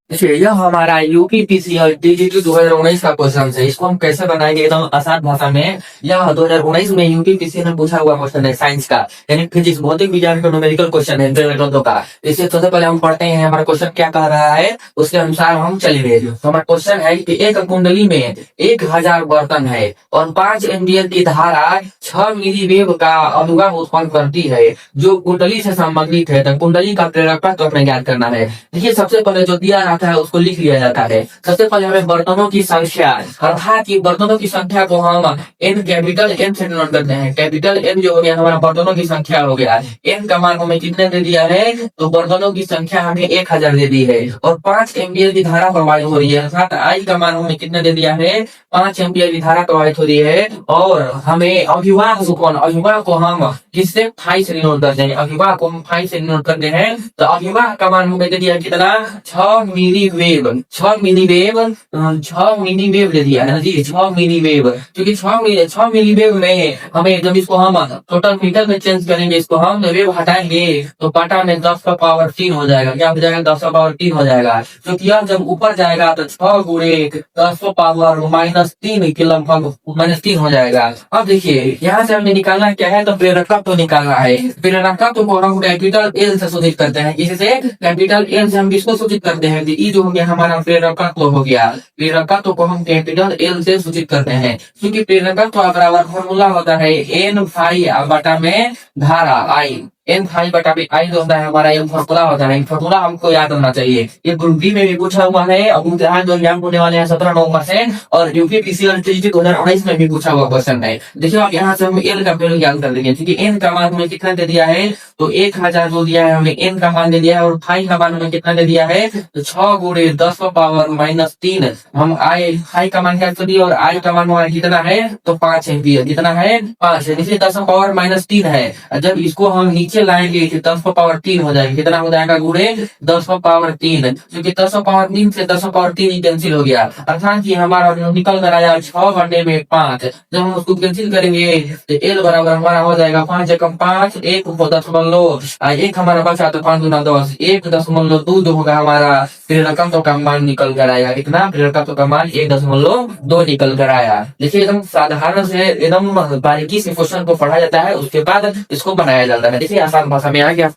देखिए यह हमारा यूपी पीसीआर टीजीटी 2019 का क्वेश्चन है। इसको हम कैसे बनाएंगे एकदम आसान भाषा में। यह 2019 में यूपी पीसीआर में पूछा हुआ क्वेश्चन है साइंस का, यानी फिजिक्स भौतिक विज्ञान का न्यूमेरिकल क्वेश्चन है ग्रंथों का। इससे सबसे पहले हम पढ़ते हैं हमारा क्वेश्चन क्या कह रहा है, उसके अनुसार हम चलेंगे। तो हमारा क्वेश्चन है कि एक कुंडली में 1000 बर्तन है और 5 एम्पियर की धारा 6 मिलीवेव का अनुगाम उत्पन्न करती है जो कुंडली से संबंधित है। तो कुंडली का प्रेरकत्व तो अपने ज्ञात करना है। देखिए सबसे पहले जो दिया जाता है उसको लिख लिया जाता है। सबसे पहले हमें बर्तनों की संख्या अर्थात कि बर्तनों की संख्या को हम एन कैपिटल एन से डिनोट करते हैं। कैपिटल एन जो हो गया हमारा बर्तनों की संख्या हो गया। एन का मान हमें कितने दे दिया है, तो बर्तनों की संख्या हमें 1000 दे दी है और 5 एम्पियर की धारा प्रवाहित हो रही है। अर्थात आई का मान हमें कितने दे दिया है, 5 एम्पियर की धारा प्रवाहित हो रही है। और हमें अभिवाह को हम किससे फाई से डिनोट करते हैं। अभिवाह को हम फाई से डिनोट करते हैं। तो अभिवाह का मान हमें दे दिया कितना, 6 मिलीवेव। 6 मिलीवेव दे दिया है जी, 6 मिलीवेव। क्योंकि 6 मिलीवेव में हमें जब इसको हम टोटल मीटर में चेंज करेंगे, इसको हम वेव हटाएंगे तो पाटा में 10 का पावर 3 हो जाएगा। क्या हो जाएगा, 10 का पावर 3 हो जाएगा। क्योंकि यह जब ऊपर जाएगा तो 6 गुणे 10 का पावर -3 के लगभग -3 हो जाएगा। अब देखिए यहाँ से हमने निकालना क्या है, तो प्रेरकत्व तो निकालना है। प्रेरकत्व को हम कैपिटल एल से सूचित करते हैं। इससे कैपिटल एल से हम किसको सूचित करते हैं, ई जो हो गया हमारा प्रेरकत्व हो गया। प्रेरकत्व को हम कैपिटल एल से सूचित करते हैं। क्योंकि प्रेरकत्व बराबर फॉर्मूला होता है एन फाई बटा में धारा आई। एन फाई बटा में आई जो होता है हमारा ये फॉर्मूला होता है। फॉर्मूला हमको याद होना चाहिए। ये ग्रुप बी में भी पूछा हुआ है और इम्तिहान जो एग्जाम होने वाले हैं 17 नवंबर से, और यूपी पीसीआर टीजीटी 2019 में भी पूछा हुआ क्वेश्चन है। देखिए अब यहाँ से हम एल का वैल्यू याद कर देंगे। क्योंकि एन का मान हमें कितना दे दिया है, तो 1000 जो दिया है हमें एन का मान दे दिया है। और फाई का मान हमें कितना दे दिया है, तो 6 गुणे 10 का पावर -3। हम आई का मान क्या कर दिया और आई का मान हमारा कितना है, तो 5 एम्पियर। कितना है, 5 है। इसलिए 10 का पावर -3 है। जब इसको हम नीचे लाएंगे तो 10 का पावर 3 हो जाएगा। कितना हो जाएगा, गुणे 10 का पावर 3। क्योंकि 10 का पावर 3 से 10 का पावर 3 ही कैंसिल हो गया। अर्थात कि हमारा निकल कर आया 6 घंटे में 5। जब हम उसको कैंसिल करेंगे तो एल बराबर हमारा हो जाएगा 5 एकम 5, 1 हमारा बचा तो 5 गुना 10, 1.2 जो होगा हमारा प्रेरकत्व का मान निकल कर आएगा। कितना, प्रेरकत्व का मान 1.2 निकल कर आया। देखिए एकदम साधारण से एकदम बारीकी से क्वेश्चन को पढ़ा जाता है, उसके बाद इसको बनाया जाता है। देखिए आसान भाषा में आ गया।